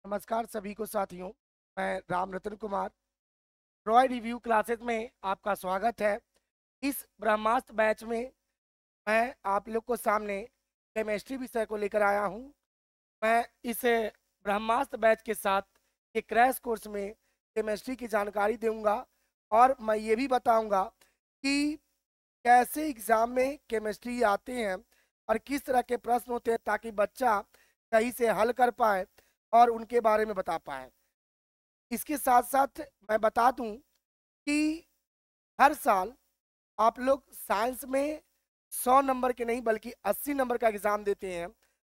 नमस्कार सभी को साथियों। मैं राम रतन कुमार रॉय रिव्यू क्लासेस में आपका स्वागत है। इस ब्रह्मास्त्र बैच में मैं आप लोग को सामने केमिस्ट्री विषय को लेकर आया हूं। मैं इस ब्रह्मास्त्र बैच के साथ एक क्रैश कोर्स में केमिस्ट्री की जानकारी दूंगा और मैं ये भी बताऊंगा कि कैसे एग्जाम में केमिस्ट्री आते हैं और किस तरह के प्रश्न होते हैं ताकि बच्चा सही से हल कर पाए और उनके बारे में बता पाए। इसके साथ साथ मैं बता दूं कि हर साल आप लोग साइंस में 100 नंबर के नहीं बल्कि 80 नंबर का एग्जाम देते हैं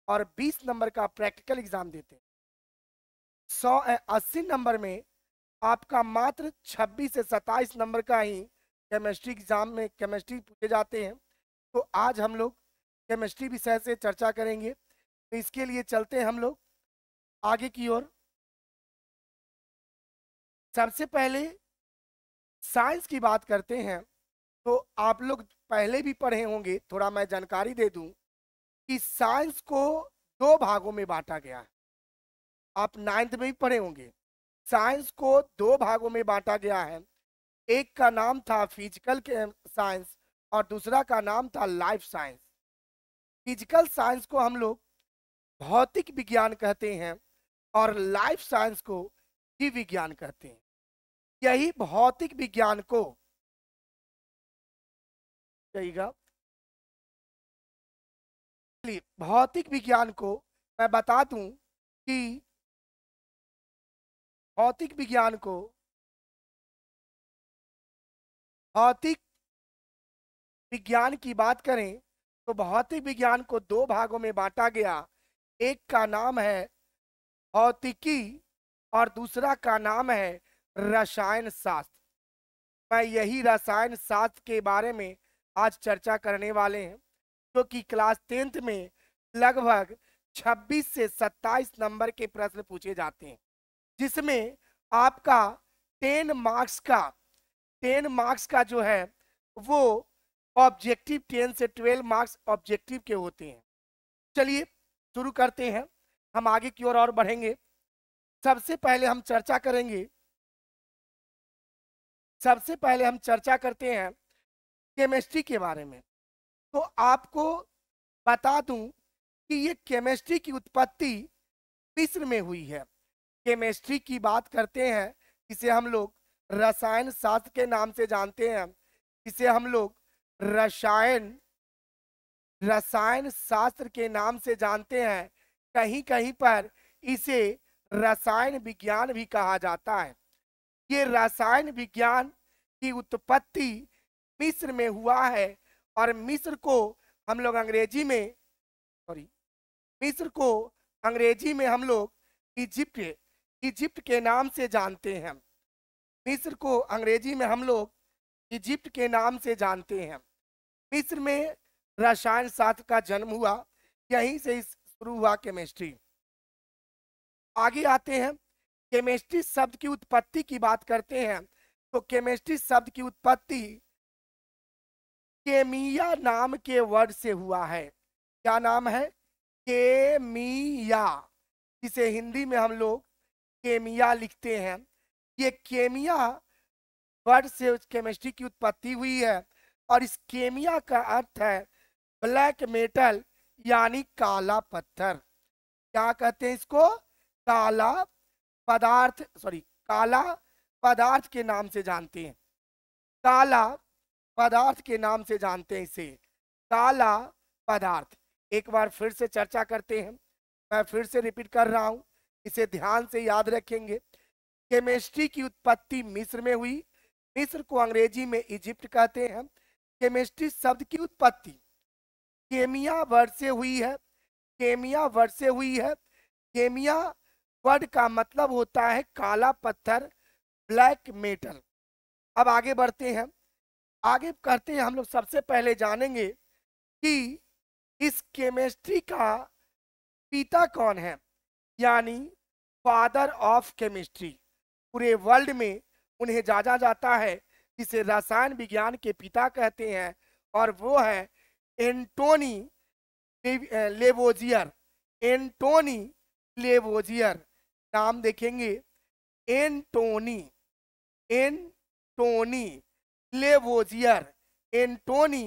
और 20 नंबर का प्रैक्टिकल एग्जाम देते हैं। 80 नंबर में आपका मात्र 26 से 27 नंबर का ही केमिस्ट्री एग्जाम में केमिस्ट्री पूछे जाते हैं। तो आज हम लोग केमिस्ट्री विषय से चर्चा करेंगे। तो इसके लिए चलते हैं हम लोग आगे की ओर। सबसे पहले साइंस की बात करते हैं तो आप लोग पहले भी पढ़े होंगे, थोड़ा मैं जानकारी दे दूं कि साइंस को दो भागों में बांटा गया है। आप 9th में भी पढ़े होंगे। साइंस को दो भागों में बांटा गया है। एक का नाम था फिजिकल साइंस और दूसरा का नाम था लाइफ साइंस। फिजिकल साइंस को हम लोग भौतिक विज्ञान कहते हैं और लाइफ साइंस को जीव विज्ञान कहते हैं। यही भौतिक विज्ञान को कहिएगा, भौतिक विज्ञान को मैं बता दूं कि भौतिक विज्ञान को भौतिक विज्ञान की बात करें तो भौतिक विज्ञान को दो भागों में बांटा गया। एक का नाम है भौतिकी और दूसरा का नाम है रसायन शास्त्र। मैं यही रसायन शास्त्र के बारे में आज चर्चा करने वाले हैं, जो कि क्लास 10th में लगभग 26 से 27 नंबर के प्रश्न पूछे जाते हैं, जिसमें आपका 10 मार्क्स का जो है वो ऑब्जेक्टिव 10 से 12 मार्क्स ऑब्जेक्टिव के होते हैं। चलिए शुरू करते हैं, हम आगे की ओर और बढ़ेंगे। सबसे पहले हम चर्चा करते हैं केमिस्ट्री के बारे में। तो आपको बता दूं कि ये केमिस्ट्री की उत्पत्ति मिस्र में हुई है। केमिस्ट्री की बात करते हैं, इसे हम लोग रसायन शास्त्र के नाम से जानते हैं। इसे हम लोग रसायन रसायन शास्त्र के नाम से जानते हैं। कहीं कहीं पर इसे रसायन विज्ञान भी कहा जाता है। ये रसायन विज्ञान की उत्पत्ति मिस्र में हुआ है और मिस्र को हम लोग अंग्रेजी में हम लोग इजिप्ट इजिप्ट के नाम से जानते हैं। मिस्र को अंग्रेजी में हम लोग इजिप्ट के नाम से जानते हैं। मिस्र में रसायन शास्त्र का जन्म हुआ, यहीं से शुरू हुआ केमिस्ट्री। आगे आते हैं, केमिस्ट्री शब्द की उत्पत्ति की बात करते हैं। तो केमिस्ट्री शब्द की उत्पत्ति केमिया नाम के वर्ड से हुआ है। क्या नाम है? केमिया, जिसे हिंदी में हम लोग केमिया लिखते हैं। ये केमिया वर्ड से केमिस्ट्री की उत्पत्ति हुई है और इस केमिया का अर्थ है ब्लैक मेटल, यानी काला पत्थर। क्या कहते हैं इसको? काला काला पदार्थ के नाम से जानते हैं। काला पदार्थ के नाम से जानते हैं इसे, काला पदार्थ। एक बार फिर से चर्चा करते हैं, मैं फिर से रिपीट कर रहा हूं, इसे ध्यान से याद रखेंगे। केमिस्ट्री की उत्पत्ति मिस्र में हुई। मिस्र को अंग्रेजी में इजिप्ट कहते हैं। केमिस्ट्री शब्द की उत्पत्ति केमिया वर्ड से हुई है। केमिया वर्ड का मतलब होता है काला पत्थर, ब्लैक मेटल। अब आगे बढ़ते हैं, आगे करते हैं हम लोग। सबसे पहले जानेंगे कि इस केमिस्ट्री का पिता कौन है, यानी फादर ऑफ केमिस्ट्री। पूरे वर्ल्ड में उन्हें जाना जाता है, जिसे रसायन विज्ञान के पिता कहते हैं, और वो है एंटोनी लेवोजियर। एंटोनी लेवोजियर नाम देखेंगे एंटोनी, एंटोनी लेवोजियर, एंटोनी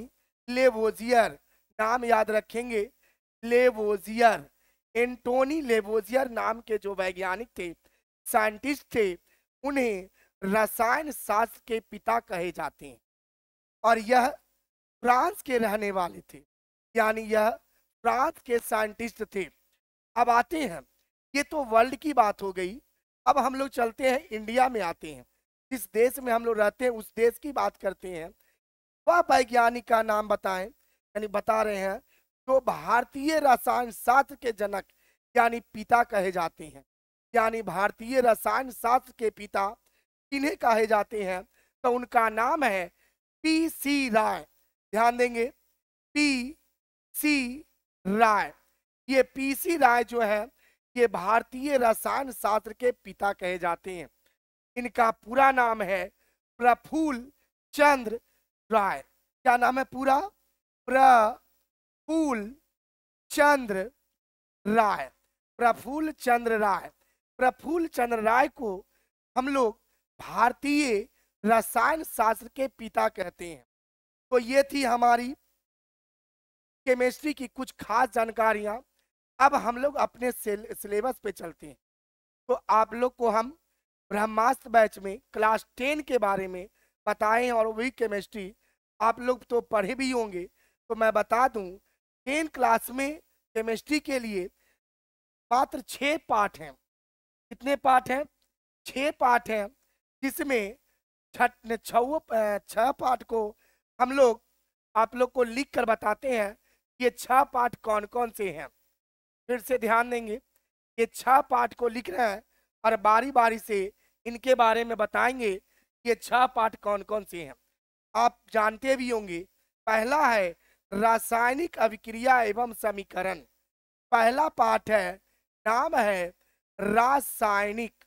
लेवोजियर, नाम याद रखेंगे लेवोजियर। एंटोनी लेवोजियर नाम के जो वैज्ञानिक थे, साइंटिस्ट थे, उन्हें रसायन शास्त्र के पिता कहे जाते हैं और यह फ्रांस के रहने वाले थे, यानी यह फ्रांस के साइंटिस्ट थे। अब आते हैं, ये तो वर्ल्ड की बात हो गई। अब हम लोग चलते हैं इंडिया में आते हैं, जिस देश में हम लोग रहते हैं उस देश की बात करते हैं। वह वैज्ञानिक का नाम बताएं, यानी बता रहे हैं जो भारतीय रसायन शास्त्र के जनक यानी पिता कहे जाते हैं, यानी भारतीय रसायन शास्त्र के पिता किन्हें कहे जाते हैं, तो उनका नाम है पीसी राय। ध्यान देंगे, पीसी राय। ये पीसी राय जो है ये भारतीय रसायन शास्त्र के पिता कहे जाते हैं। इनका पूरा नाम है प्रफुल्ल चंद्र राय। क्या नाम है पूरा? प्रफुल्ल चंद्र राय, प्रफुल्ल चंद्र राय। प्रफुल्ल चंद्र राय को हम लोग भारतीय रसायन शास्त्र के पिता कहते हैं। तो ये थी हमारी केमिस्ट्री की कुछ खास जानकारियां। अब हम लोग अपने सिलेबस पे चलते हैं। तो आप लोग को हम ब्रह्मास्त्र बैच में क्लास 10 के बारे में बताएं और वही केमिस्ट्री आप लोग तो पढ़े भी होंगे। तो मैं बता दूं 10 क्लास में केमिस्ट्री के लिए मात्र 6 पाठ हैं। कितने पाठ हैं? 6 पाठ हैं, जिसमें 6 पाठ को हम लोग आप लोग को लिख कर बताते हैं ये 6 पाठ कौन कौन से हैं। फिर से ध्यान देंगे, ये 6 पाठ को लिख रहे हैं और बारी बारी से इनके बारे में बताएंगे ये 6 पाठ कौन कौन से हैं। आप जानते भी होंगे, पहला है रासायनिक अभिक्रिया एवं समीकरण। पहला पाठ है, नाम है रासायनिक,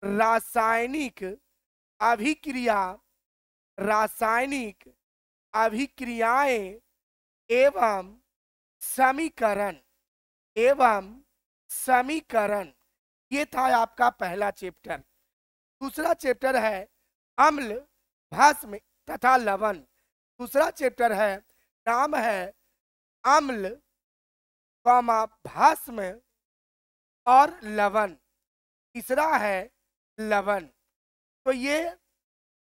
रासायनिक अभिक्रिया, रासायनिक अभिक्रियाएं एवं समीकरण, एवं समीकरण। ये था आपका पहला चैप्टर। दूसरा चैप्टर है अम्ल, भस्म तथा लवण। दूसरा चैप्टर है, नाम है अम्ल, भस्म और लवण। तीसरा है लवण। तो ये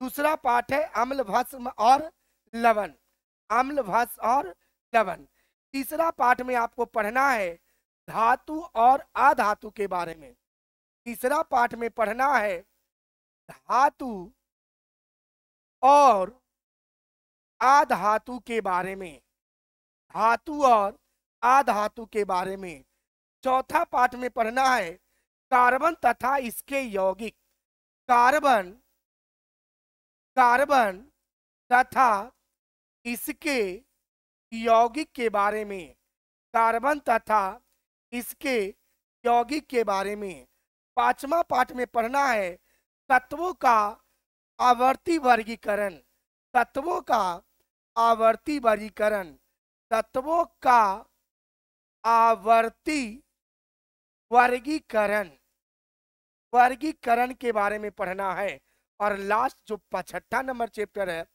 दूसरा पाठ है, अम्ल, भस्म और लवण, अम्ल, भस्म और लवण। तीसरा पाठ में आपको पढ़ना है धातु और अधातु के बारे में। तीसरा पाठ में पढ़ना है धातु और अधातु के बारे में, धातु और अधातु के बारे में। चौथा पाठ में पढ़ना है कार्बन तथा इसके यौगिक, कार्बन, कार्बन तथा इसके यौगिक के बारे में, कार्बन तथा इसके यौगिक के बारे में। पांचवा पाठ में पढ़ना है तत्वों का आवर्ती वर्गीकरण, तत्वों का आवर्ती वर्गीकरण, तत्वों का आवर्ती वर्गीकरण, वर्गीकरण के बारे में पढ़ना है। और लास्ट जो 65 नंबर चैप्टर है,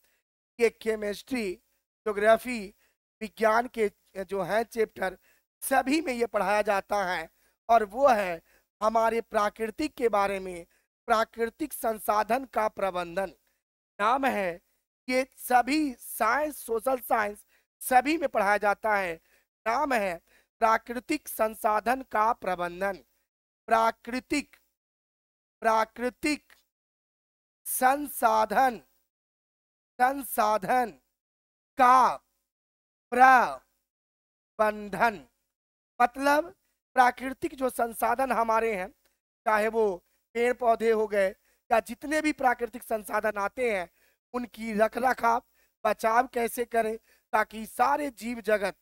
ये केमिस्ट्री, ज्योग्राफी, विज्ञान के जो है चैप्टर, सभी में ये पढ़ाया जाता है और वो है हमारे प्राकृतिक के बारे में, प्राकृतिक संसाधन का प्रबंधन नाम है। ये सभी साइंस, सोशल साइंस सभी में पढ़ाया जाता है। नाम है प्राकृतिक संसाधन का प्रबंधन, प्राकृतिक, प्राकृतिक संसाधन, संसाधन का प्रबंधन। मतलब प्राकृतिक जो संसाधन हमारे हैं, चाहे वो पेड़ पौधे हो गए या जितने भी प्राकृतिक संसाधन आते हैं, उनकी रख रखाव, बचाव कैसे करें ताकि सारे जीव जगत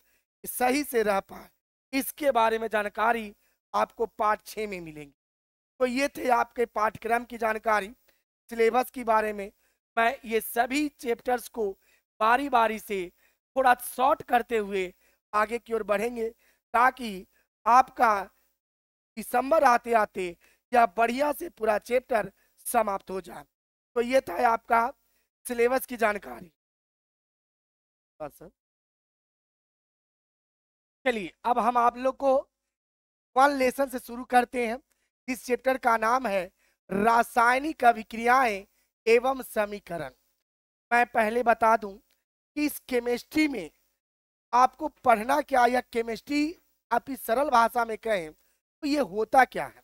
सही से रह पाए, इसके बारे में जानकारी आपको पाठ 6 में मिलेंगी। तो ये थे आपके पाठ्यक्रम की जानकारी, सिलेबस के बारे में। मैं ये सभी चैप्टर्स को बारी बारी से थोड़ा शॉर्ट करते हुए आगे की ओर बढ़ेंगे ताकि आपका दिसंबर आते आते या बढ़िया से पूरा चैप्टर समाप्त हो जाए। तो ये था आपका सिलेबस की जानकारी। बस चलिए अब हम आप लोग को वन लेसन से शुरू करते हैं। इस चैप्टर का नाम है रासायनिक अभिक्रियाएं एवं समीकरण। मैं पहले बता दूं कि इस केमिस्ट्री में आपको पढ़ना क्या, या केमिस्ट्री आप इस सरल भाषा में कहें तो ये होता क्या है।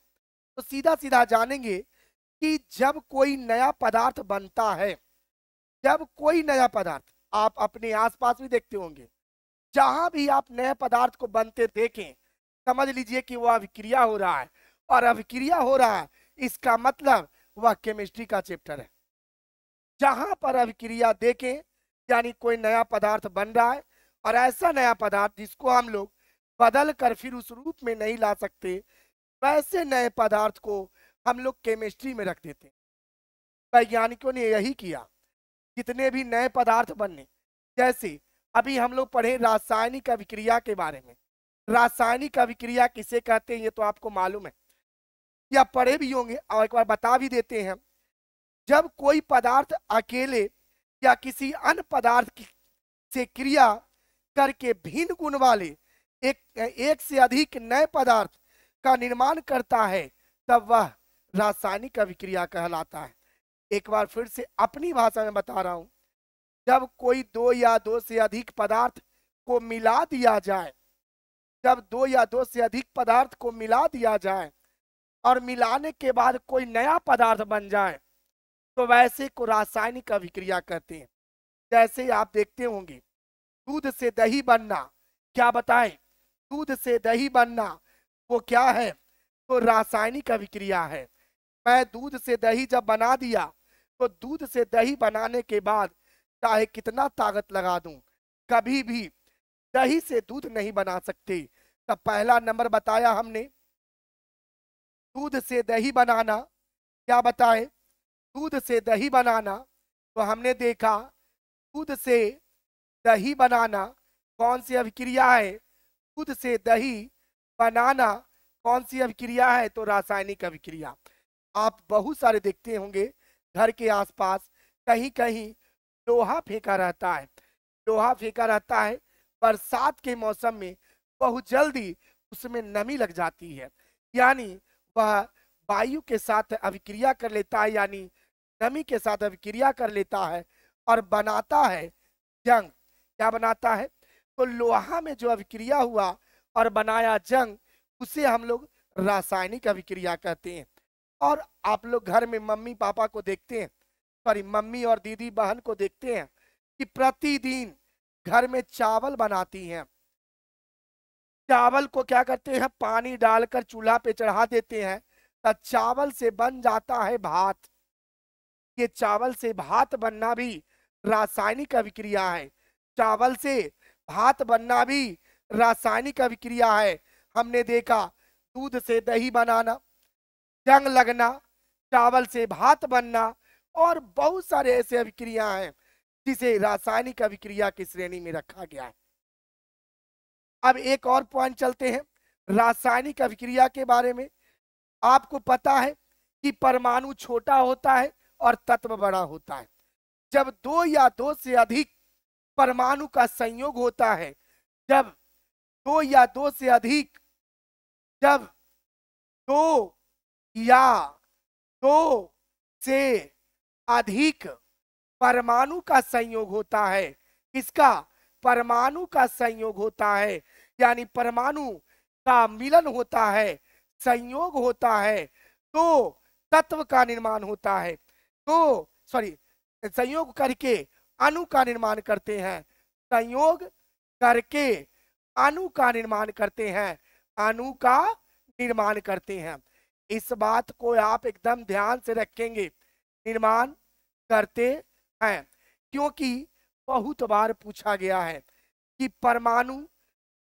तो सीधा सीधा जानेंगे कि जब कोई नया पदार्थ बनता है, जब कोई नया पदार्थ, आप अपने आसपास भी देखते होंगे, जहां भी आप नए पदार्थ को बनते देखें समझ लीजिए कि वह अभिक्रिया हो रहा है, और अभिक्रिया हो रहा है इसका मतलब वह केमिस्ट्री का चैप्टर है। जहां पर अभिक्रिया देखें यानी कोई नया पदार्थ बन रहा है, और ऐसा नया पदार्थ जिसको हम लोग बदल कर फिर उस रूप में नहीं ला सकते, वैसे नए पदार्थ को हम लोग केमिस्ट्री में रख देते हैं। वैज्ञानिकों ने यही किया। जितने भी नए पदार्थ बनने, जैसे अभी हम लोग पढ़े रासायनिक अभिक्रिया के बारे में। रासायनिक अभिक्रिया किसे कहते हैं ये तो आपको मालूम है या पढ़े भी होंगे, और एक बार बता भी देते हैं। जब कोई पदार्थ अकेले या किसी अन्य पदार्थ से क्रिया करके भिन्न गुण वाले एक से अधिक नए पदार्थ का निर्माण करता है, तब वह रासायनिक अभिक्रिया कहलाता है। एक बार फिर से अपनी भाषा में बता रहा हूं। जब कोई दो या दो से अधिक पदार्थ को मिला दिया जाए, जब दो या दो से अधिक पदार्थ को मिला दिया जाए और मिलाने के बाद कोई नया पदार्थ बन जाए, तो वैसे को रासायनिक अभिक्रिया कहते हैं। जैसे आप देखते होंगे दूध से दही बनना, क्या बताएं, दूध से दही बनना वो क्या है, तो रासायनिक अभिक्रिया है। मैं दूध से दही जब बना दिया, तो दूध से दही बनाने के बाद चाहे कितना ताकत लगा दूं, कभी भी दही से दूध नहीं बना सकते। तब पहला नंबर बताया हमने दूध से दही बनाना। क्या बताए, दूध से दही बनाना। तो हमने देखा दूध से दही बनाना कौन सी अभिक्रिया है, दूध से दही बनाना कौन सी अभिक्रिया है, तो रासायनिक अभिक्रिया। आप बहुत सारे देखते होंगे घर के आसपास कहीं कहीं लोहा फेंका रहता है, लोहा फेंका रहता है। बरसात के मौसम में बहुत जल्दी उसमें नमी लग जाती है, यानी वह वायु के साथ अभिक्रिया कर लेता है, यानी नमी के साथ अभिक्रिया कर लेता है और बनाता है जंग। क्या बनाता है, तो लोहा में जो अभिक्रिया हुआ और बनाया जंग, उसे हम लोग रासायनिक अभिक्रिया कहते हैं। और आप लोग घर में मम्मी पापा को देखते हैं, सॉरी मम्मी और दीदी बहन को देखते हैं कि प्रतिदिन घर में चावल बनाती हैं। चावल को क्या करते हैं, पानी डालकर चूल्हा पे चढ़ा देते हैं, तब चावल से बन जाता है भात। ये चावल से भात बनना भी रासायनिक अभिक्रिया है। चावल से भात बनना भी रासायनिक अभिक्रिया है। हमने देखा दूध से दही बनाना, जंग लगना, चावल से भात बनना, और बहुत सारे ऐसे अभिक्रिया हैं जिसे रासायनिक अभिक्रिया की श्रेणी में रखा गया है। अब एक और पॉइंट चलते हैं रासायनिक अभिक्रिया के बारे में। आपको पता है कि परमाणु छोटा होता है और तत्व बड़ा होता है। जब दो या दो से अधिक परमाणु का संयोग होता है, जब दो या दो से अधिक, जब दो या दो से अधिक परमाणु का संयोग होता है, इसका परमाणु का संयोग होता है, यानी परमाणु का मिलन होता है, संयोग होता है, तो तत्व का निर्माण होता है। तो सॉरी, संयोग करके अणु का निर्माण करते हैं, संयोग करके अणु का निर्माण करते हैं, अणु का निर्माण करते हैं। इस बात को आप एकदम ध्यान से रखेंगे, निर्माण करते हैं, क्योंकि बहुत बार पूछा गया है कि परमाणु,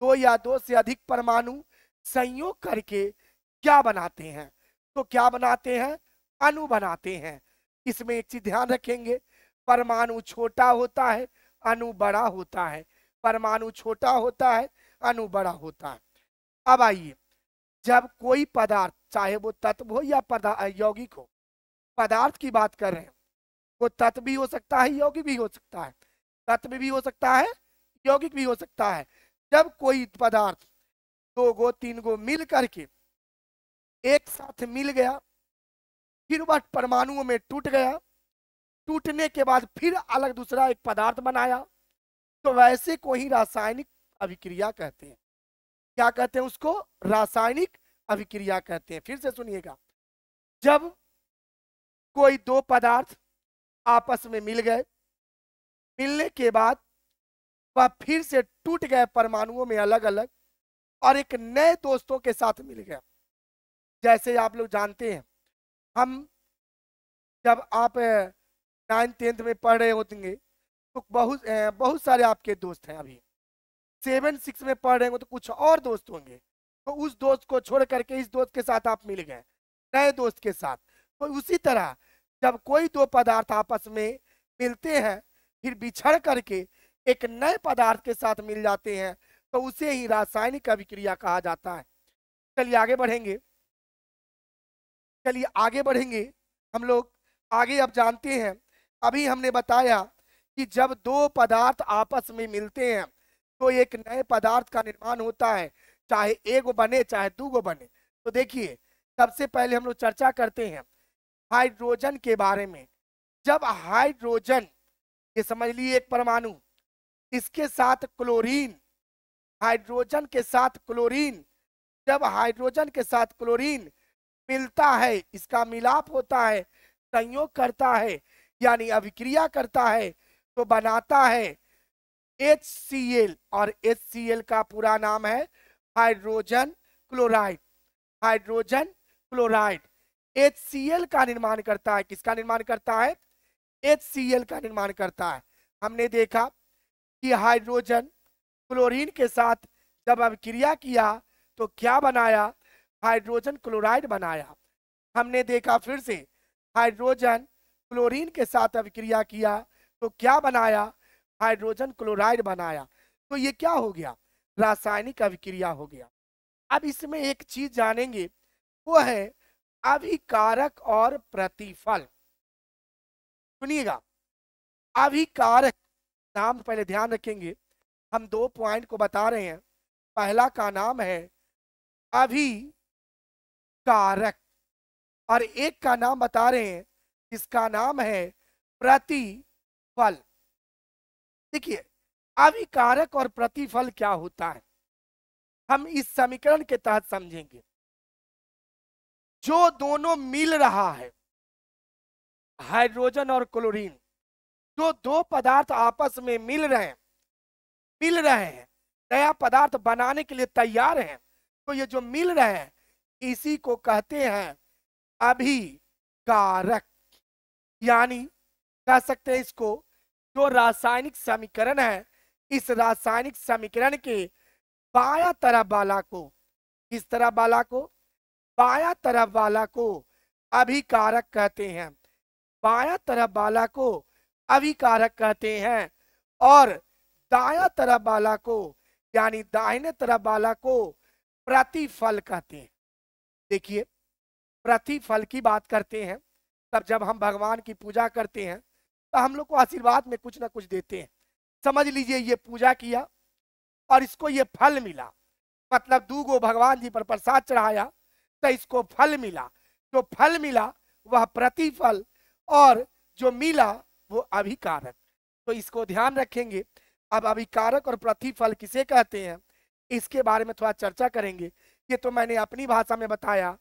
दो या दो से अधिक परमाणु संयोग करके क्या बनाते हैं, तो क्या बनाते हैं, अणु बनाते हैं। इसमें एक चीज ध्यान रखेंगे, परमाणु छोटा होता है, अणु बड़ा होता है, परमाणु छोटा होता है, अणु बड़ा होता है। अब आइए जब कोई पदार्थ, चाहे वो तत्व हो या यौगिक हो, पदार्थ की बात कर रहे हैं, वो तत्व भी हो सकता है, यौगिक भी हो सकता है, तत्व भी हो सकता है, यौगिक भी हो सकता है। जब कोई पदार्थ दो गो तीन गो मिल करके एक साथ मिल गया, फिर वह परमाणुओं में टूट गया, टूटने के बाद फिर अलग दूसरा एक पदार्थ बनाया, तो वैसे को ही रासायनिक अभिक्रिया कहते हैं। क्या कहते हैं उसको? रासायनिक अभिक्रिया कहते हैं। फिर से सुनिएगा, जब कोई दो पदार्थ आपस में मिल गए, मिलने के बाद वह फिर से टूट गए परमाणुओं में अलग अलग, और एक नए दोस्तों के साथ मिल गया। जैसे आप लोग जानते हैं, हम जब आप 9th-10th में पढ़ रहे होंगे तो बहुत सारे आपके दोस्त हैं। अभी 7-6 में पढ़ रहे होंगे तो कुछ और दोस्त होंगे, तो उस दोस्त को छोड़ करके इस दोस्त के साथ आप मिल गए, नए दोस्त के साथ। तो उसी तरह जब कोई दो पदार्थ आपस में मिलते हैं, फिर बिछड़ करके एक नए पदार्थ के साथ मिल जाते हैं, तो उसे ही रासायनिक अभिक्रिया कहा जाता है। चलिए आगे बढ़ेंगे, चलिए आगे बढ़ेंगे हम लोग आगे। अब जानते हैं, अभी हमने बताया कि जब दो पदार्थ आपस में मिलते हैं तो एक नए पदार्थ का निर्माण होता है, चाहे एक बने चाहे दो बने। तो देखिए, सबसे पहले हम लोग चर्चा करते हैं हाइड्रोजन के बारे में। जब हाइड्रोजन, ये समझ लिए एक परमाणु, इसके साथ क्लोरीन, हाइड्रोजन के साथ क्लोरीन, जब हाइड्रोजन के साथ क्लोरीन मिलता है, इसका मिलाप होता है, संयोग करता है, यानी अभिक्रिया करता है, तो बनाता है HCl। और HCl का पूरा नाम है hydrogen chloride. Hydrogen chloride HCl का निर्माण करता है। किसका निर्माण करता है? HCl का निर्माण करता है। हमने देखा कि हाइड्रोजन क्लोरीन के साथ जब अभिक्रिया किया तो क्या बनाया? हाइड्रोजन क्लोराइड बनाया। हमने देखा फिर से हाइड्रोजन क्लोरीन के साथ अभिक्रिया किया तो क्या बनाया? हाइड्रोजन क्लोराइड बनाया। तो ये क्या हो गया? रासायनिक अभिक्रिया हो गया। अब इसमें एक चीज जानेंगे, वो है अभिकारक और प्रतिफल। सुनिएगा, अभिकारक नाम पहले ध्यान रखेंगे, हम 2 पॉइंट को बता रहे हैं। पहला का नाम है अभिकारक और एक का नाम बता रहे हैं जिसका नाम है प्रतिफल। देखिए, अभिकारक और प्रतिफल क्या होता है, हम इस समीकरण के तहत समझेंगे। जो दोनों मिल रहा है, हाइड्रोजन और क्लोरीन, जो दो पदार्थ आपस में मिल रहे हैं, नया पदार्थ बनाने के लिए तैयार हैं, तो ये जो मिल रहे हैं इसी को कहते हैं अभिकारक। यानी कह सकते हैं इसको, जो रासायनिक समीकरण है, इस रासायनिक समीकरण के बायां तरफ वाला को, किस तरफ वाला को? बायां तरफ वाला को अभिकारक कहते हैं। बायां तरफ वाला को अभिकारक कहते हैं और दायां तरफ वाला को, यानी दाहिने तरफ वाला को प्रतिफल कहते हैं। देखिए, प्रतिफल की बात करते हैं तब जब हम भगवान की पूजा करते हैं तो हम लोग को आशीर्वाद में कुछ ना कुछ देते हैं। समझ लीजिए, ये पूजा किया और इसको ये फल मिला, मतलब 2 गो भगवान जी पर प्रसाद चढ़ाया तो इसको फल मिला। जो फल मिला वह प्रतिफल और जो मिला वो अभिकारक। तो इसको ध्यान रखेंगे। अब अभिकारक और प्रतिफल किसे कहते हैं, इसके बारे में थोड़ा चर्चा करेंगे। ये तो मैंने अपनी भाषा में बताया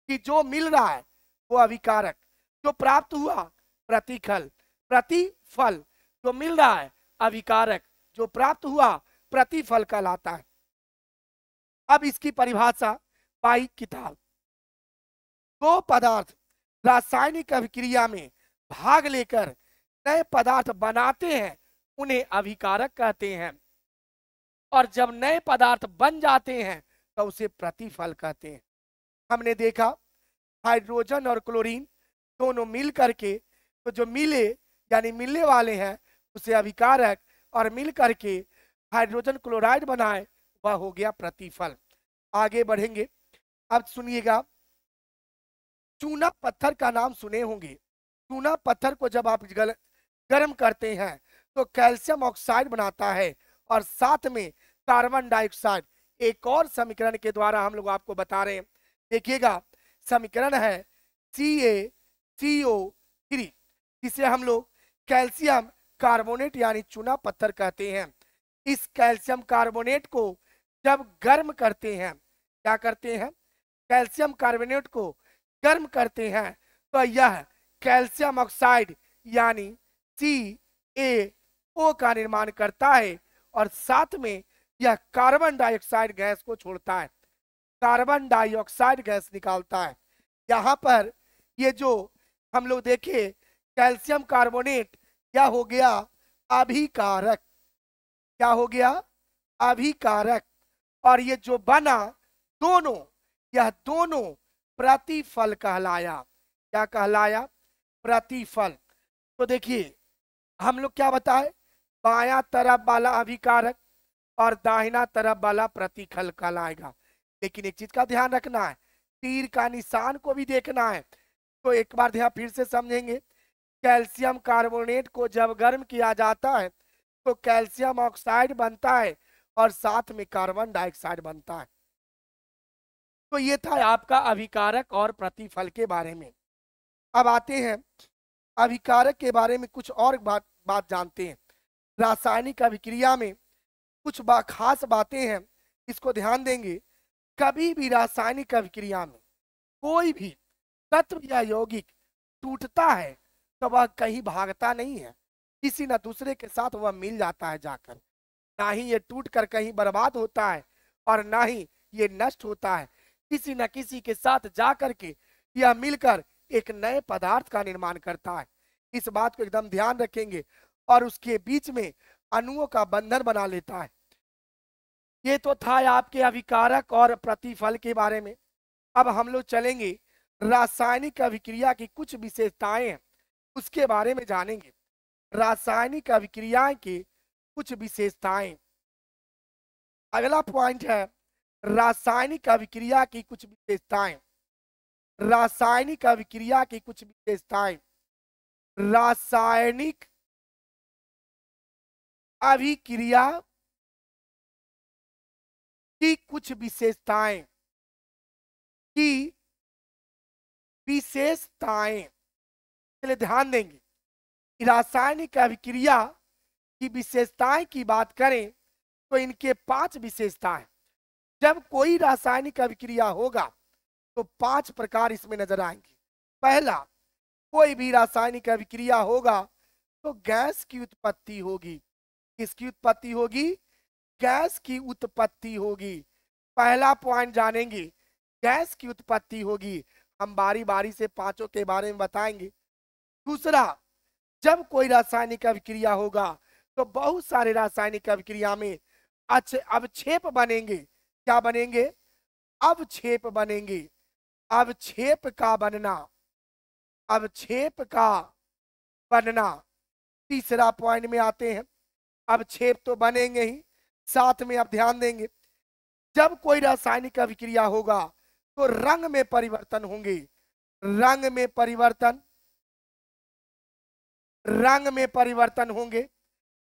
कि जो मिल रहा है वो अभिकारक, जो प्राप्त हुआ प्रतिफल। प्रतिफल जो मिल रहा है अभिकारक, जो प्राप्त हुआ प्रतिफल कहलाता है। अब इसकी परिभाषा पाई किताब। दो पदार्थ रासायनिक अभिक्रिया में भाग लेकर नए पदार्थ बनाते हैं, उन्हें अभिकारक कहते हैं। और जब नए पदार्थ बन जाते हैं तो उसे प्रतिफल कहते हैं। हमने देखा हाइड्रोजन और क्लोरीन दोनों मिल करके, तो जो मिले यानी मिलने वाले हैं उसे अभिकारक, और मिल करके हाइड्रोजन क्लोराइड बनाए वह हो गया प्रतिफल। आगे बढ़ेंगे। अब सुनिएगा, चूना पत्थर का नाम सुने होंगे। चूना पत्थर को जब आप गर्म करते हैं तो कैल्शियम ऑक्साइड बनाता है और साथ में कार्बन डाइऑक्साइड। एक और समीकरण के द्वारा हम लोग आपको बता रहे हैं, देखिएगा समीकरण है CaCO3, जिसे हम लोग कैल्शियम कार्बोनेट यानी चूना पत्थर कहते हैं। इस कैल्शियम कार्बोनेट को जब गर्म करते हैं, क्या करते हैं, कैल्शियम कार्बोनेट को गर्म करते हैं तो यह कैल्शियम ऑक्साइड यानी CaO का निर्माण करता है और साथ में यह कार्बन डाइऑक्साइड गैस को छोड़ता है, कार्बन डाइऑक्साइड गैस निकालता है। यहाँ पर ये जो हम लोग देखे कैल्शियम कार्बोनेट क्या हो गया, अभिकारक। क्या हो गया, अभिकारक। और ये जो बना दोनों, यह दोनों प्रतिफल कहलाया। क्या कहलाया, प्रतिफल। तो देखिए हम लोग क्या बताए, बायां तरफ वाला अभिकारक और दाहिना तरफ वाला प्रतिफल कहलाएगा। लेकिन एक चीज का ध्यान रखना है, तीर का निशान को भी देखना है। तो एक बार ध्यान फिर से समझेंगे, कैल्शियम कार्बोनेट को जब गर्म किया जाता है तो कैल्शियम ऑक्साइड बनता है और साथ में कार्बन डाइऑक्साइड बनता है। तो ये था आपका अभिकारक और प्रतिफल के बारे में। अब आते हैं अभिकारक के बारे में कुछ और बात जानते हैं। रासायनिक अभिक्रिया में कुछ खास बातें हैं, इसको ध्यान देंगे। कभी भी रासायनिक अभिक्रिया में कोई भी तत्व या यौगिक टूटता है तो वह कहीं भागता नहीं है, किसी न दूसरे के साथ वह मिल जाता है जाकर। ना ही ये टूट कर कहीं बर्बाद होता है और ना ही ये नष्ट होता है, किसी न किसी के साथ जाकर के यह मिलकर एक नए पदार्थ का निर्माण करता है। इस बात को एकदम ध्यान रखेंगे और उसके बीच में अणुओं का बंधन बना लेता है। ये तो था आपके अभिकारक और प्रतिफल के बारे में। अब हम लोग चलेंगे रासायनिक अभिक्रिया की कुछ विशेषताएं हैं, उसके बारे में जानेंगे। रासायनिक अभिक्रिया की कुछ विशेषताएं। अगला पॉइंट है रासायनिक अभिक्रिया की कुछ विशेषताएं। रासायनिक अभिक्रिया की कुछ विशेषताएं। रासायनिक अभिक्रिया की कुछ विशेषताएं की विशेषताएं, चलिए ध्यान देंगे। रासायनिक अभिक्रिया की विशेषताएं की बात करें तो इनके 5 विशेषताएं। जब कोई रासायनिक अभिक्रिया होगा तो 5 प्रकार इसमें नजर आएंगे। पहला, कोई भी रासायनिक अभिक्रिया होगा तो गैस की उत्पत्ति होगी। किसकी उत्पत्ति होगी, गैस की उत्पत्ति होगी। पहला पॉइंट जानेंगे, गैस की उत्पत्ति होगी। हम बारी बारी से पांचों के बारे में बताएंगे। दूसरा, जब कोई रासायनिक अभिक्रिया होगा तो बहुत सारे रासायनिक अभिक्रिया में अवक्षेप बनेंगे। क्या बनेंगे, अवक्षेप बनेंगे। अवक्षेप का बनना, अवक्षेप का बनना। तीसरा पॉइंट में आते हैं, अवक्षेप तो बनेंगे ही, साथ में आप ध्यान देंगे जब कोई रासायनिक अभिक्रिया होगा तो रंग में परिवर्तन होंगे। रंग में परिवर्तन, रंग में परिवर्तन होंगे।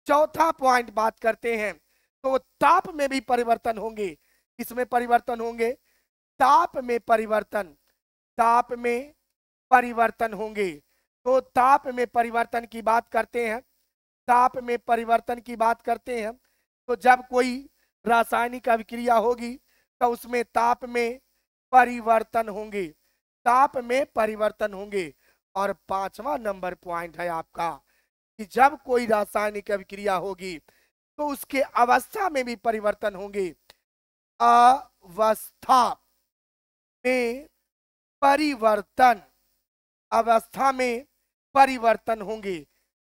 चौथा पॉइंट बात करते हैं तो ताप में भी परिवर्तन होंगे। इसमें परिवर्तन होंगे, ताप में परिवर्तन, ताप में परिवर्तन होंगे। तो ताप में परिवर्तन की बात करते हैं, ताप में परिवर्तन की बात करते हैं तो जब कोई रासायनिक अभिक्रिया होगी तो उसमें ताप में परिवर्तन होंगे, ताप में परिवर्तन होंगे। और 5वां नंबर पॉइंट है आपका कि जब कोई रासायनिक अभिक्रिया होगी तो उसके अवस्था में भी परिवर्तन होंगे। अवस्था में परिवर्तन, अवस्था में परिवर्तन होंगे,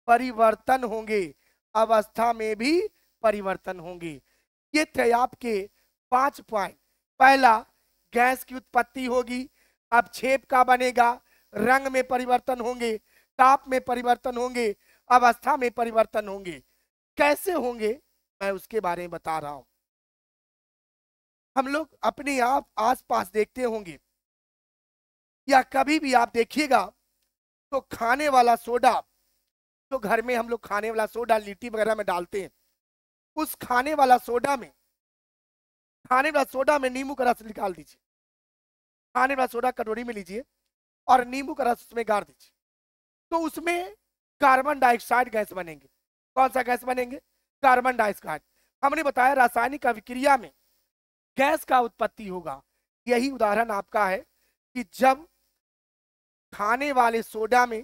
परिवर्तन होंगे, अवस्था में भी परिवर्तन होंगे। ये थे आपके 5 पॉइंट। पहला, गैस की उत्पत्ति होगी, अवक्षेप का बनेगा, रंग में परिवर्तन होंगे, ताप में परिवर्तन होंगे, अवस्था में परिवर्तन होंगे। कैसे होंगे मैं उसके बारे में बता रहा हूं। हम लोग अपने आप आसपास देखते होंगे या कभी भी आप देखिएगा तो खाने वाला सोडा, जो घर में हम लोग खाने वाला सोडा लिट्टी वगैरह में डालते हैं, उस खाने वाला सोडा में नींबू का रस निकाल दीजिए। खाने वाला सोडा कटोरी में लीजिए और नींबू का रस उसमें गाड़ दीजिए, तो उसमें कार्बन डाइऑक्साइड गैस बनेंगे। कौन सा गैस बनेंगे? Carbon dioxide. हमने बताया रासायनिक अभिक्रिया में गैस का उत्पत्ति होगा। यही उदाहरण आपका है कि जब खाने वाले सोडा में,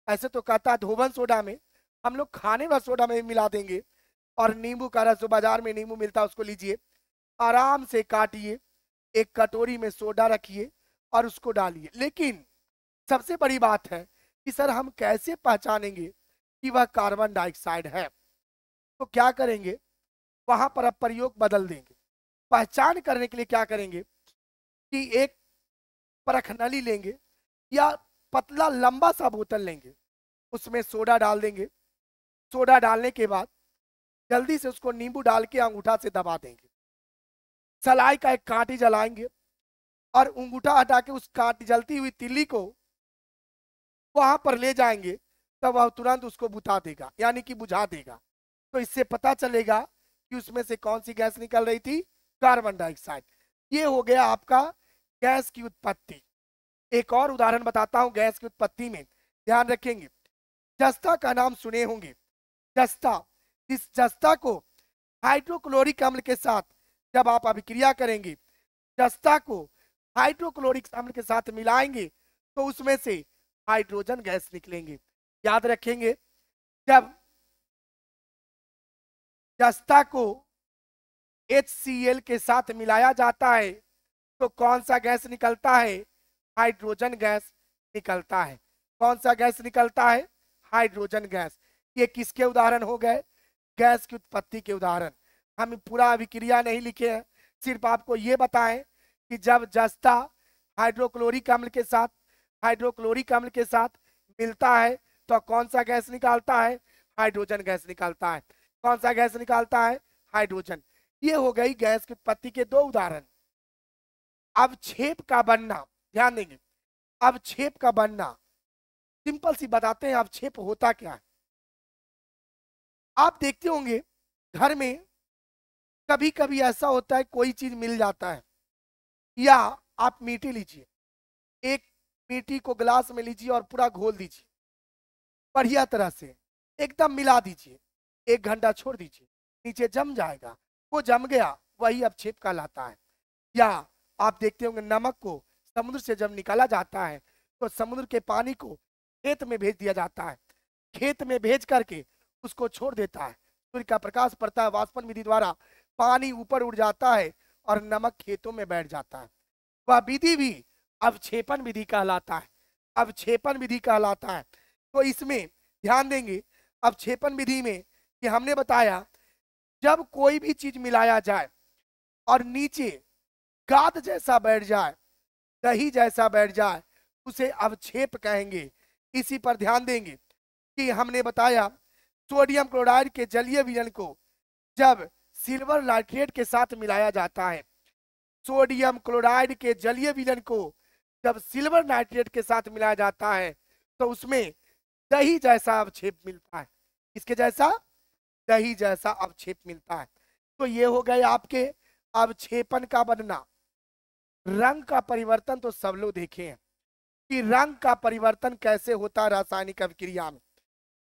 ऐसे तो कहता है धोवन सोडा में, हम लोग खाने वाले सोडा में मिला देंगे और नींबू का रस, जो बाजार में नींबू मिलता है उसको लीजिए, आराम से काटिए, एक कटोरी में सोडा रखिए और उसको डालिए। लेकिन सबसे बड़ी बात है कि सर हम कैसे पहचानेंगे कि वह कार्बन डाइऑक्साइड है? तो क्या करेंगे, वहां पर अब प्रयोग बदल देंगे। पहचान करने के लिए क्या करेंगे कि एक परख नली लेंगे या पतला लंबा सा बोतल लेंगे, उसमें सोडा डाल देंगे। सोडा डालने के बाद जल्दी से उसको नींबू डाल के अंगूठा से दबा देंगे। सलाई का एक कांटी जलाएंगे और अंगूठा हटा के उस कांटी, जलती हुई तिल्ली को वहां पर ले जाएंगे, तब वह तुरंत उसको बुझा देगा, यानी कि बुझा देगा। तो इससे पता चलेगा कि उसमें से कौन सी गैस निकल रही थी? Carbon dioxide. ये हो गया आपका गैस की उत्पत्ति। एक और उदाहरण बताता हूं गैस की उत्पत्ति में, ध्यान रखेंगे। जस्ता का नाम सुने होंगे। जस्ता, इस जस्ता को हाइड्रोक्लोरिक अम्ल के साथ जब आप अभिक्रिया करेंगे, जस्ता को हाइड्रोक्लोरिक अम्ल के साथ मिलाएंगे, तो उसमें से हाइड्रोजन गैस निकलेंगे। याद रखेंगे, जब जस्ता को HCl के साथ मिलाया जाता है तो कौन सा गैस निकलता है? हाइड्रोजन गैस निकलता है। कौन सा गैस निकलता है? Hydrogen gas. ये किसके उदाहरण हो गए? गैस की उत्पत्ति के उदाहरण। हम पूरा अभिक्रिया नहीं लिखे हैं, सिर्फ आपको ये बताएं कि जब जस्ता हाइड्रोक्लोरिक अम्ल के साथ मिलता है तो कौन सा गैस निकालता है? हाइड्रोजन गैस निकालता है। कौन सा गैस निकालता है? हाइड्रोजन। ये हो गई गैस की उत्पत्ति के दो उदाहरण। अवक्षेप का बनना, ध्यान देंगे, अवक्षेप का बनना सिंपल सी बताते हैं अवक्षेप होता क्या है। आप देखते होंगे घर में कभी कभी ऐसा होता है, कोई चीज मिल जाता है, या आप मीठी लीजिए, एक मीठी को गिलास में लीजिए और पूरा घोल दीजिए, बढ़िया तरह से एकदम मिला दीजिए, 1 घंटा छोड़ दीजिए, नीचे जम जाएगा। वो जम गया, वही अवक्षेप कहलाता है। या आप देखते होंगे नमक को समुद्र से जब निकाला जाता है तो समुद्र के पानी को खेत में भेज दिया जाता है, खेत में भेज करके उसको छोड़ देता है, सूर्य का प्रकाश पड़ता है, वाष्पन विधि द्वारा पानी ऊपर उड़ जाता है और नमक खेतों में बैठ जाता है। वह विधि भी अवक्षेपण विधि कहलाता है। अवक्षेपण विधि कहलाता है। तो इसमें ध्यान देंगे, अवक्षेपण विधि में कि हमने बताया जब कोई भी चीज मिलाया जाए और नीचे गाद जैसा बैठ जाए, दही जैसा बैठ जाए, उसे अवक्षेप कहेंगे। इसी पर ध्यान देंगे कि हमने बताया सोडियम क्लोराइड के जलीय विलयन को जब सिल्वर नाइट्रेट के साथ मिलाया जाता है, सोडियम क्लोराइड के जलीय विलयन को जब सिल्वर नाइट्रेट के साथ मिलाया जाता है तो उसमें दही जैसा अवक्षेप मिलता है। इसके जैसा, दही जैसा अवक्षेप मिलता है। तो ये हो गए आपके अवक्षेपण का बनना। रंग का परिवर्तन तो सब लोग देखे हैं कि रंग का परिवर्तन कैसे होता है रासायनिक अभिक्रिया में।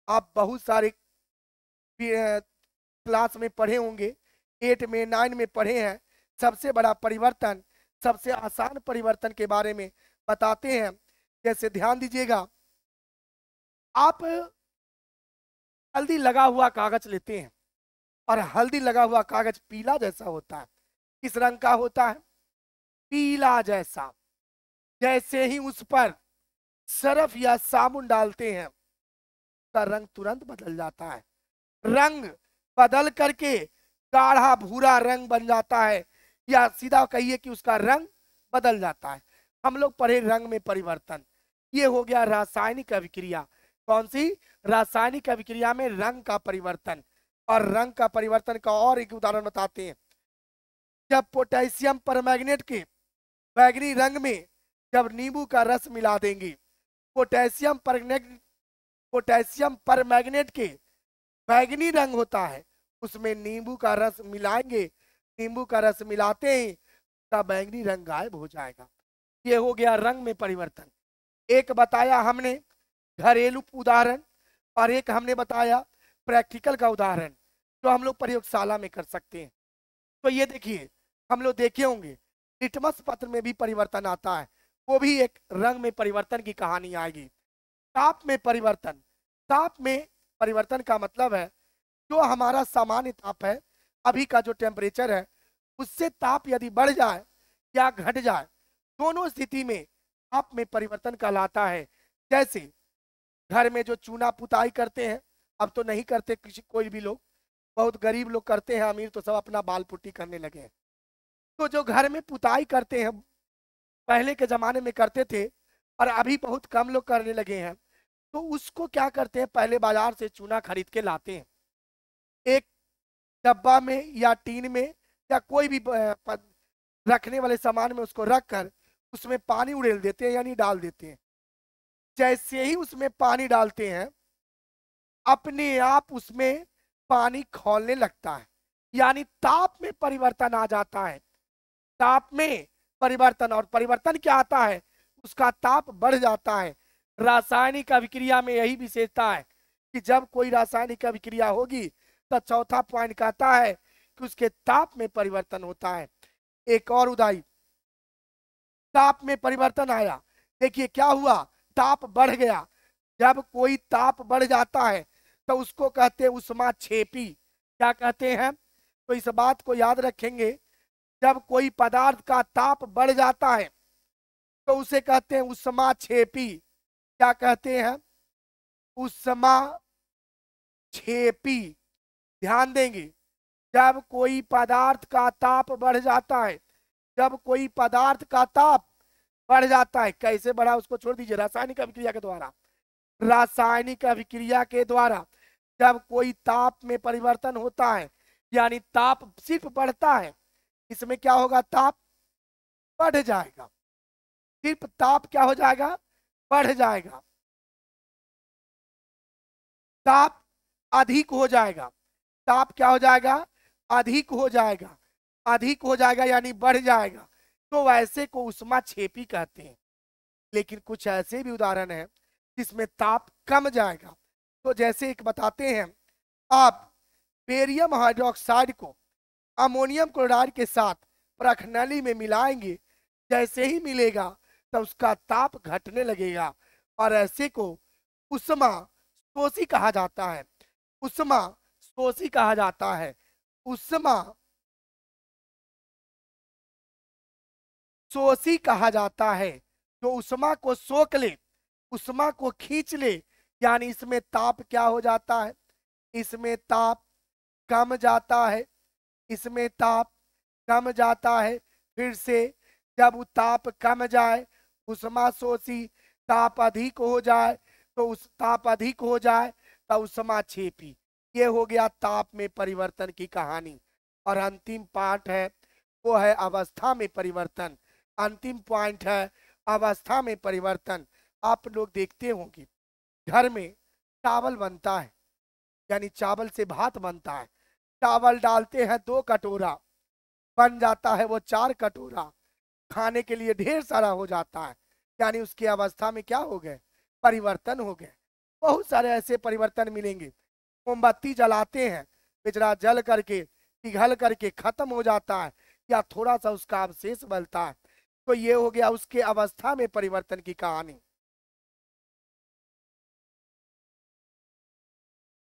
आप बहुत सारे क्लास में पढ़े होंगे, 8 में 9 में पढ़े हैं। सबसे बड़ा परिवर्तन, सबसे आसान परिवर्तन के बारे में बताते हैं। जैसे ध्यान दीजिएगा, आप हल्दी लगा हुआ कागज लेते हैं और हल्दी लगा हुआ कागज पीला जैसा होता है। किस रंग का होता है? पीला जैसा। जैसे ही उस पर सरफ या साबुन डालते हैं, उसका रंग तुरंत बदल जाता है। रंग बदल करके गाढ़ा भूरा रंग बन जाता है, या सीधा कहिए कि उसका रंग बदल जाता है। हम लोग पढ़े रंग में परिवर्तन। ये हो गया रासायनिक अभिक्रिया। कौन सी? रासायनिक अभिक्रिया में रंग का परिवर्तन। और रंग का परिवर्तन का और एक उदाहरण बताते हैं। जब पोटेशियम परमैंगनेट के बैगनी रंग में जब नींबू का रस मिला देंगे, पोटेशियम परमैंगनेट के बैगनी रंग होता है, उसमें नींबू का रस मिलाएंगे, नींबू का रस मिलाते ही उसका बैगनी रंग गायब हो जाएगा। ये हो गया रंग में परिवर्तन। एक बताया हमने घरेलू उदाहरण और एक हमने बताया प्रैक्टिकल का उदाहरण जो हम लोग प्रयोगशाला में कर सकते हैं। तो ये देखिए, हम लोग देखे होंगे लिटमस पत्र में भी परिवर्तन आता है, वो भी एक रंग में परिवर्तन की कहानी आएगी। ताप में परिवर्तन, ताप में परिवर्तन का मतलब है जो हमारा सामान्य ताप है, अभी का जो टेम्परेचर है, उससे ताप यदि बढ़ जाए या घट जाए, दोनों स्थिति में ताप में परिवर्तन कहलाता है। जैसे घर में जो चूना पुताई करते हैं, अब तो नहीं करते किसी कोई भी लोग, बहुत गरीब लोग करते हैं, अमीर तो सब अपना बाल पुट्टी करने लगे हैं। तो जो घर में पुताई करते हैं, पहले के जमाने में करते थे और अभी बहुत कम लोग करने लगे हैं, तो उसको क्या करते हैं, पहले बाजार से चूना खरीद के लाते हैं, एक डब्बा में या टीन में या कोई भी रखने वाले सामान में उसको रखकर उसमें पानी उड़ेल देते हैं, यानी डाल देते हैं। जैसे ही उसमें पानी डालते हैं, अपने आप उसमें पानी खौलने लगता है, यानी ताप में परिवर्तन आ जाता है। ताप में परिवर्तन, और परिवर्तन क्या आता है, उसका ताप बढ़ जाता है। रासायनिक अभिक्रिया में यही विशेषता है कि जब कोई रासायनिक अभिक्रिया होगी तो चौथा पॉइंट कहता है कि उसके ताप में परिवर्तन होता है। एक और उदाहरण, ताप में परिवर्तन आया, देखिए क्या हुआ, ताप बढ़ गया। जब कोई ताप बढ़ जाता है तो उसको कहते हैं उष्माक्षेपी। क्या कहते हैं, तो इस बात को याद रखेंगे, जब कोई पदार्थ का ताप बढ़ जाता है तो उसे कहते हैं उष्माक्षेपी। क्या कहते हैं, उष्माक्षेपी। ध्यान देंगे, जब कोई पदार्थ का ताप बढ़ जाता है, जब कोई पदार्थ का ताप बढ़ जाता है, कैसे बढ़ा उसको छोड़ दीजिए, रासायनिक अभिक्रिया के द्वारा, रासायनिक अभिक्रिया के द्वारा जब कोई ताप में परिवर्तन होता है, यानी ताप सिर्फ बढ़ता है, इसमें क्या होगा, ताप बढ़ जाएगा, सिर्फ ताप क्या हो जाएगा, बढ़ जाएगा, ताप अधिक हो जाएगा, ताप क्या हो जाएगा, अधिक हो जाएगा, अधिक हो जाएगा यानी बढ़ जाएगा, तो वैसे को उष्माक्षेपी कहते हैं। लेकिन कुछ ऐसे भी उदाहरण हैं जिसमें ताप कम जाएगा। तो जैसे एक बताते हैं, आप बेरियम हाइड्रोक्साइड को अमोनियम क्लोराइड के साथ प्रखनली में मिलाएंगे, जैसे ही मिलेगा तो उसका ताप घटने लगेगा, और ऐसे को उष्मा शोषी कहा जाता है, उष्मा शोषी कहा जाता है, उष्मा शोषी कहा जाता है। जो उष्मा को सोख ले, उष्मा को खींच ले, यानी इसमें ताप क्या हो जाता है, इसमें ताप कम जाता है, इसमें ताप कम जाता है। फिर से जब ताप कम जाए, उष्मा शोषी, ताप अधिक हो जाए, तो उस ताप अधिक हो जाए तो उष्माक्षेपी। ये हो गया ताप में परिवर्तन की कहानी। और अंतिम पार्ट है वो है अवस्था में परिवर्तन। अंतिम पॉइंट है अवस्था में परिवर्तन। आप लोग देखते होंगे घर में चावल बनता है, यानी चावल से भात बनता है, चावल डालते हैं 2 कटोरा, बन जाता है वो 4 कटोरा, खाने के लिए ढेर सारा हो जाता है, यानी उसकी अवस्था में क्या हो गए, परिवर्तन हो गए। बहुत सारे ऐसे परिवर्तन मिलेंगे। मोमबत्ती जलाते हैं, बेचारा जल करके पिघल करके खत्म हो जाता है, या थोड़ा सा उसका अवशेष बचता है, तो ये हो गया उसके अवस्था में परिवर्तन की कहानी।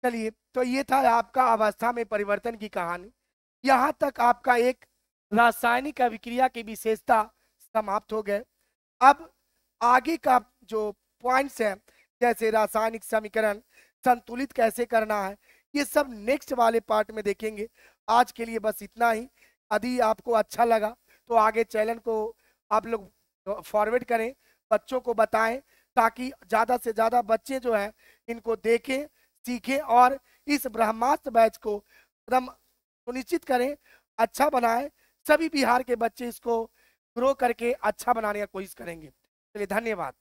चलिए, तो ये था आपका अवस्था में परिवर्तन की कहानी। यहाँ तक आपका एक रासायनिक अभिक्रिया की विशेषता समाप्त हो गए। अब आगे का जो पॉइंट्स हैं, जैसे रासायनिक समीकरण संतुलित कैसे करना है, ये सब नेक्स्ट वाले पार्ट में देखेंगे। आज के लिए बस इतना ही। यदि आपको अच्छा लगा तो आगे चैनल को आप लोग फॉरवर्ड करें, बच्चों को बताएं, ताकि ज़्यादा से ज़्यादा बच्चे जो हैं इनको देखें, सीखें, और इस ब्रह्मास्त्र बैच को एकदम सुनिश्चित करें, अच्छा बनाएं, सभी बिहार के बच्चे इसको ग्रो करके अच्छा बनाने का कोशिश करेंगे। चलिए धन्यवाद।